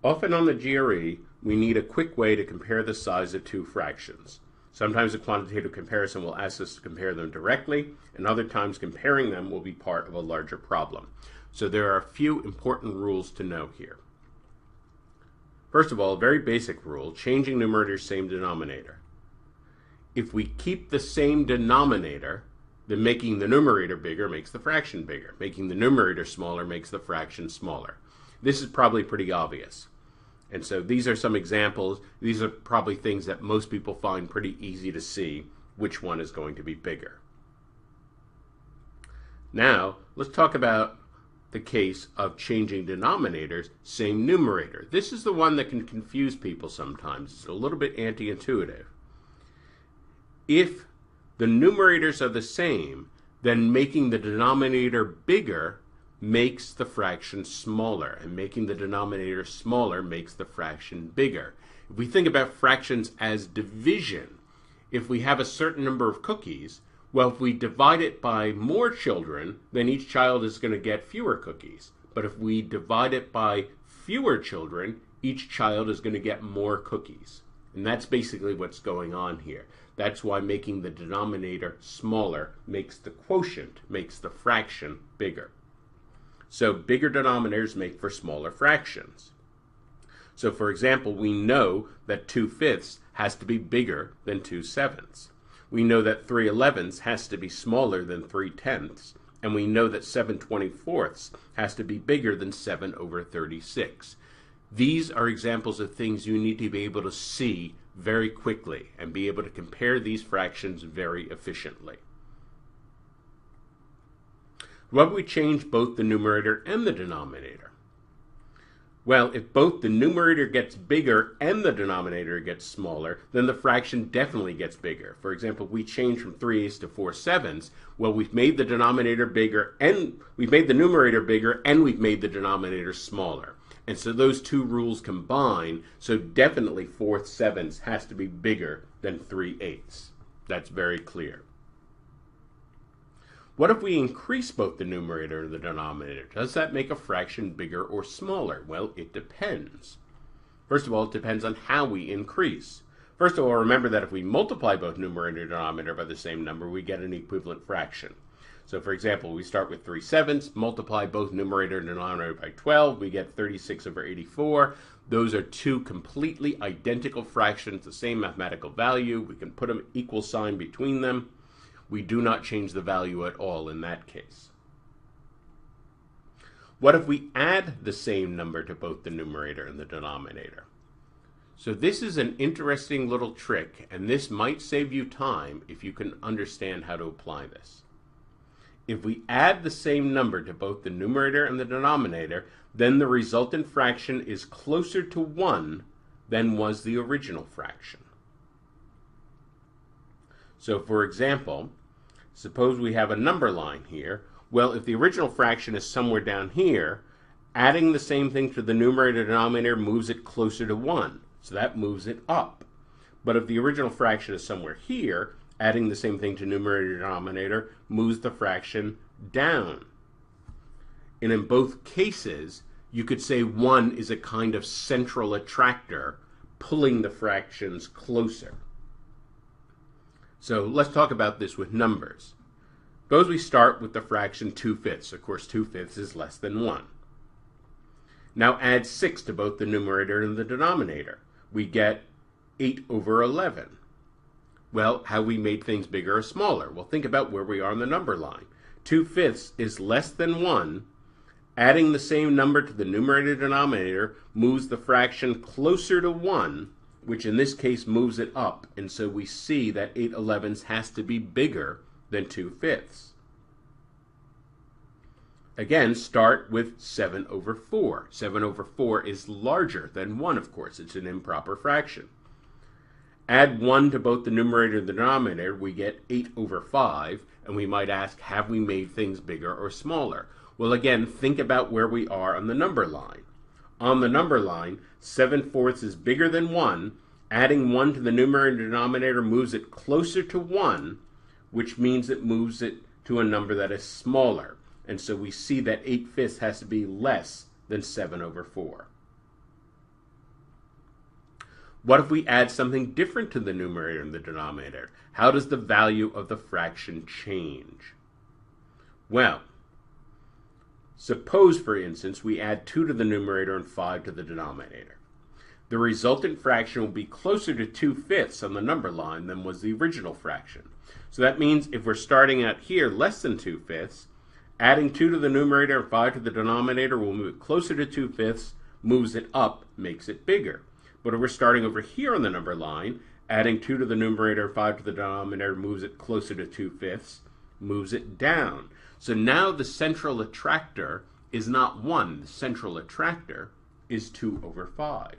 Often on the GRE, we need a quick way to compare the size of two fractions. Sometimes a quantitative comparison will ask us to compare them directly, and other times comparing them will be part of a larger problem. So there are a few important rules to know here. First of all, a very basic rule, changing numerator, same denominator. If we keep the same denominator, then making the numerator bigger makes the fraction bigger. Making the numerator smaller makes the fraction smaller. This is probably pretty obvious. And so these are some examples. These are probably things that most people find pretty easy to see which one is going to be bigger. Now, let's talk about the case of changing denominators, same numerator. This is the one that can confuse people sometimes. It's a little bit anti-intuitive. If the numerators are the same, then making the denominator bigger makes the fraction smaller, and making the denominator smaller makes the fraction bigger. If we think about fractions as division, if we have a certain number of cookies, well, if we divide it by more children, then each child is going to get fewer cookies. But if we divide it by fewer children, each child is going to get more cookies. And that's basically what's going on here. That's why making the denominator smaller makes the quotient, makes the fraction bigger. So bigger denominators make for smaller fractions. So for example, we know that 2/5 has to be bigger than 2/7. We know that 3/11 has to be smaller than 3/10, and we know that 7/24 has to be bigger than 7/36. These are examples of things you need to be able to see very quickly and be able to compare these fractions very efficiently. What if we change both the numerator and the denominator? Well, if both the numerator gets bigger and the denominator gets smaller, then the fraction definitely gets bigger. For example, if we change from 3/8 to 4/7, well, we've made the denominator bigger, and we've made the numerator bigger, and we've made the denominator smaller. And so those two rules combine, so definitely 4/7 has to be bigger than 3/8. That's very clear. What if we increase both the numerator and the denominator? Does that make a fraction bigger or smaller? Well, it depends. First of all, it depends on how we increase. First of all, remember that if we multiply both numerator and denominator by the same number, we get an equivalent fraction. So for example, we start with 3/7, multiply both numerator and denominator by 12, we get 36/84. Those are two completely identical fractions, the same mathematical value. We can put an equal sign between them. We do not change the value at all in that case. What if we add the same number to both the numerator and the denominator? So this is an interesting little trick, and this might save you time if you can understand how to apply this. If we add the same number to both the numerator and the denominator, then the resultant fraction is closer to 1 than was the original fraction. So for example, suppose we have a number line here. Well, if the original fraction is somewhere down here, adding the same thing to the numerator and denominator moves it closer to 1. So that moves it up. But if the original fraction is somewhere here, adding the same thing to numerator and denominator moves the fraction down. And in both cases, you could say 1 is a kind of central attractor pulling the fractions closer. So let's talk about this with numbers. Suppose we start with the fraction 2/5. Of course, 2/5 is less than 1. Now add 6 to both the numerator and the denominator. We get 8/11. Well, how we made things bigger or smaller? Well, think about where we are on the number line. 2/5 is less than 1. Adding the same number to the numerator and denominator moves the fraction closer to 1, which in this case moves it up, and so we see that 8/11 has to be bigger than 2/5. Again, start with 7/4. 7/4 is larger than 1, of course. It's an improper fraction. Add 1 to both the numerator and the denominator, we get 8/5, and we might ask, have we made things bigger or smaller? Well, again, think about where we are on the number line. On the number line, 7/4 is bigger than 1. Adding 1 to the numerator and denominator moves it closer to 1, which means it moves it to a number that is smaller. And so we see that 8/5 has to be less than 7/4. What if we add something different to the numerator and the denominator? How does the value of the fraction change? Well, suppose, for instance, we add 2 to the numerator and 5 to the denominator. The resultant fraction will be closer to 2/5 on the number line than was the original fraction. So that means if we're starting out here less than 2/5, adding 2 to the numerator and 5 to the denominator will move it closer to 2/5, moves it up, makes it bigger. But if we're starting over here on the number line, adding 2 to the numerator and 5 to the denominator moves it closer to 2/5, moves it down. So now the central attractor is not 1. The central attractor is 2/5.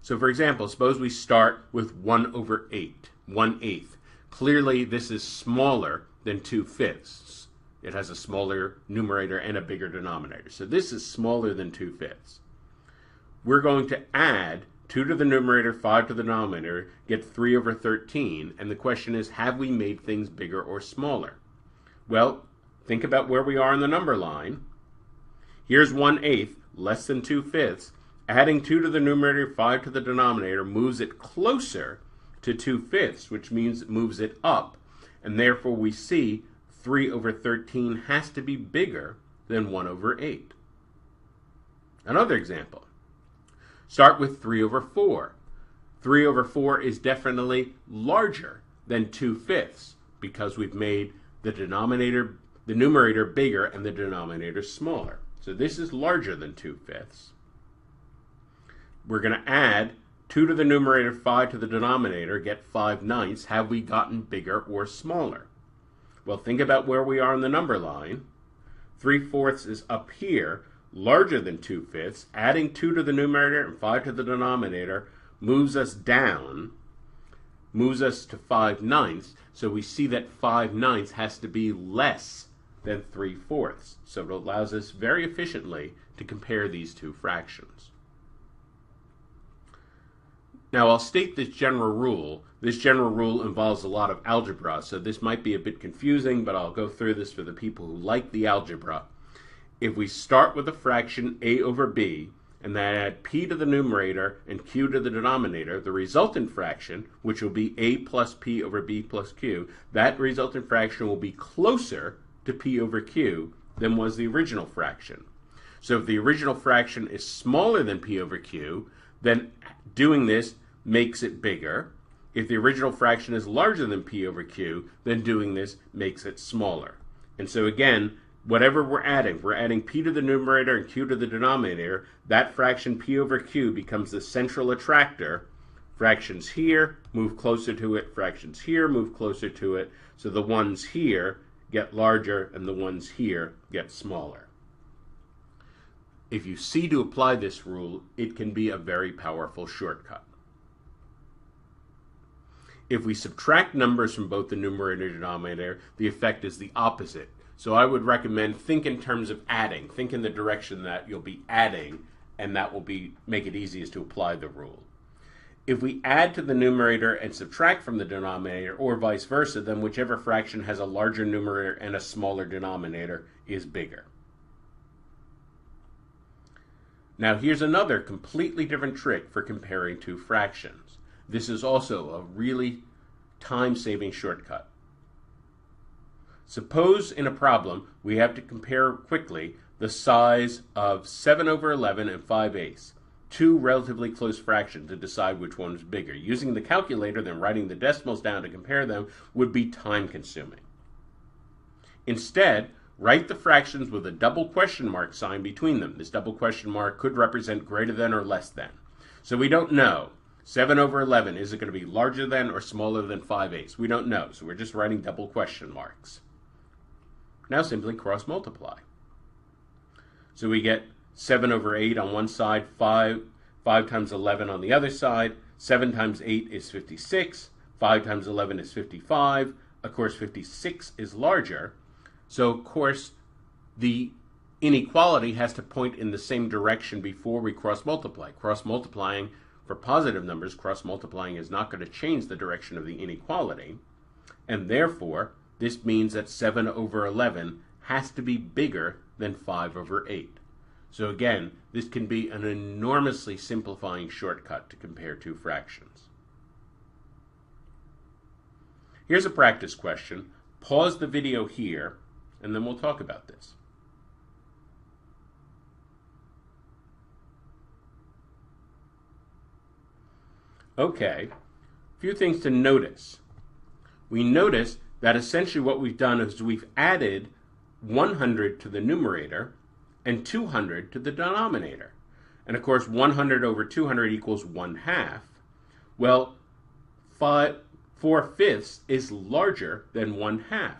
So for example, suppose we start with 1/8, 1/8. Clearly this is smaller than 2/5. It has a smaller numerator and a bigger denominator. So this is smaller than 2/5. We're going to add 2 to the numerator, 5 to the denominator, get 3/13, and the question is, have we made things bigger or smaller? Well, think about where we are on the number line. Here's 1/8, less than 2/5. Adding 2 to the numerator, 5 to the denominator moves it closer to 2/5, which means it moves it up, and therefore we see 3/13 has to be bigger than 1/8. Another example. Start with 3/4. 3/4 is definitely larger than 2/5 because we've made the numerator bigger and the denominator smaller. So this is larger than 2/5. We're going to add 2 to the numerator, 5 to the denominator, get 5/9. Have we gotten bigger or smaller? Well, think about where we are on the number line. 3/4 is up here, larger than 2/5. Adding 2 to the numerator and 5 to the denominator moves us down, moves us to 5/9. So we see that 5/9 has to be less than 3/4. So it allows us very efficiently to compare these two fractions. Now I'll state this general rule. This general rule involves a lot of algebra, so this might be a bit confusing, but I'll go through this for the people who like the algebra. If we start with a fraction a/b, and then add p to the numerator and q to the denominator, the resultant fraction, which will be a plus p/b plus q, that resultant fraction will be closer to p/q than was the original fraction. So if the original fraction is smaller than p/q, then doing this makes it bigger. If the original fraction is larger than p/q, then doing this makes it smaller. And so again, whatever we're adding p to the numerator and q to the denominator, that fraction p/q becomes the central attractor. Fractions here move closer to it, fractions here move closer to it, so the ones here get larger and the ones here get smaller. If you see to apply this rule, it can be a very powerful shortcut. If we subtract numbers from both the numerator and denominator, the effect is the opposite. So I would recommend think in terms of adding. Think in the direction that you'll be adding, and that will make it easiest to apply the rule. If we add to the numerator and subtract from the denominator, or vice versa, then whichever fraction has a larger numerator and a smaller denominator is bigger. Now here's another completely different trick for comparing two fractions. This is also a really time-saving shortcut. Suppose in a problem we have to compare quickly the size of 7/11 and 5/8, two relatively close fractions, to decide which one is bigger. Using the calculator, then writing the decimals down to compare them would be time-consuming. Instead, write the fractions with a double question mark sign between them. This double question mark could represent greater than or less than. So we don't know. 7/11, is it going to be larger than or smaller than 5/8? We don't know, so we're just writing double question marks. Now simply cross multiply. So we get 7/8 on one side, 5 times 11 on the other side. 7 times 8 is 56. 5 times 11 is 55. Of course, 56 is larger. So, of course, the inequality has to point in the same direction before we cross-multiply. Cross-multiplying, for positive numbers, cross-multiplying is not going to change the direction of the inequality. And therefore, this means that 7/11 has to be bigger than 5/8. So again, this can be an enormously simplifying shortcut to compare two fractions. Here's a practice question. Pause the video here, and then we'll talk about this. Okay, a few things to notice. We notice that essentially what we've done is we've added 100 to the numerator and 200 to the denominator. And of course, 100 over 200 equals 1/2. Well, 4/5 is larger than 1/2.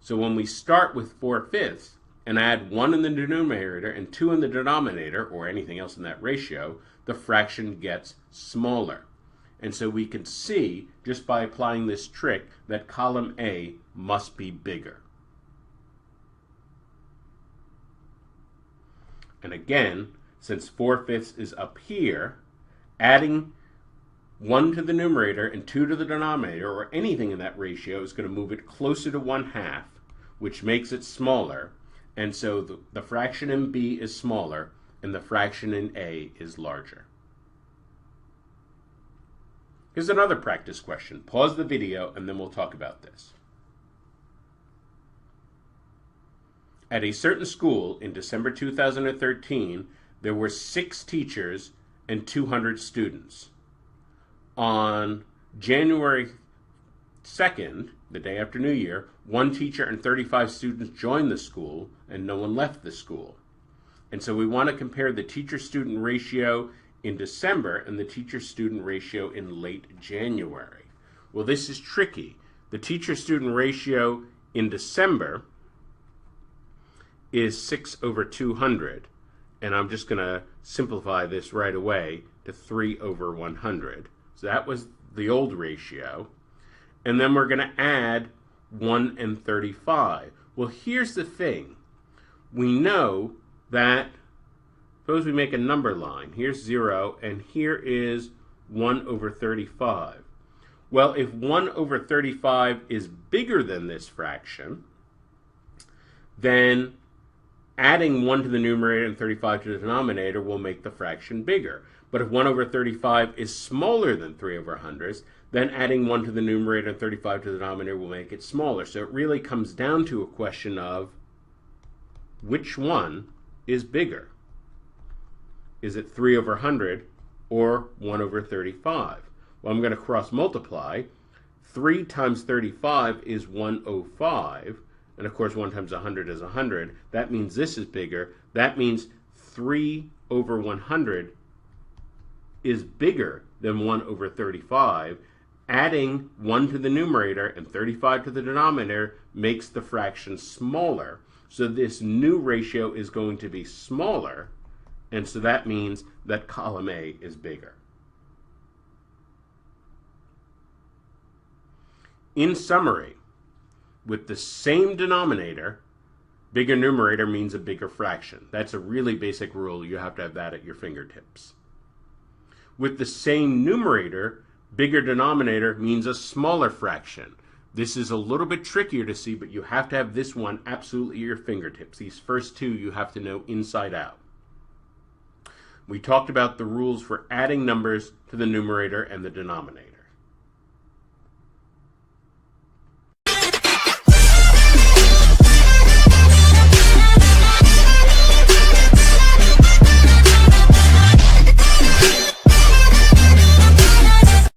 So when we start with 4/5 and add 1 in the numerator and 2 in the denominator, or anything else in that ratio, the fraction gets smaller. And so we can see, just by applying this trick, that column A must be bigger. And again, since 4/5 is up here, adding 1 to the numerator and 2 to the denominator, or anything in that ratio, is going to move it closer to 1/2, which makes it smaller. And so the fraction in B is smaller, and the fraction in A is larger. Here's another practice question. Pause the video, and then we'll talk about this. At a certain school in December 2013, there were 6 teachers and 200 students. On January 2nd, the day after New Year, 1 teacher and 35 students joined the school, and no one left the school. And so we want to compare the teacher-student ratio in December and the teacher-student ratio in late January. Well, this is tricky. The teacher-student ratio in December is 6 over 200, and I'm just going to simplify this right away to 3 over 100. So that was the old ratio. And then we're going to add 1 and 35. Well, here's the thing. We know that, suppose we make a number line. Here's 0, and here is 1 over 35. Well, if 1 over 35 is bigger than this fraction, then adding 1 to the numerator and 35 to the denominator will make the fraction bigger. But if 1 over 35 is smaller than 3 over 100, then adding 1 to the numerator and 35 to the denominator will make it smaller. So it really comes down to a question of which one is bigger. Is it 3 over 100 or 1 over 35? Well, I'm going to cross multiply. 3 times 35 is 105. And of course, 1 times 100 is 100. That means this is bigger. That means 3 over 100 is bigger than 1 over 35. Adding 1 to the numerator and 35 to the denominator makes the fraction smaller. So this new ratio is going to be smaller. And so that means that column A is bigger. In summary, with the same denominator, bigger numerator means a bigger fraction. That's a really basic rule. You have to have that at your fingertips. With the same numerator, bigger denominator means a smaller fraction. This is a little bit trickier to see, but you have to have this one absolutely at your fingertips. These first two you have to know inside out. We talked about the rules for adding numbers to the numerator and the denominator.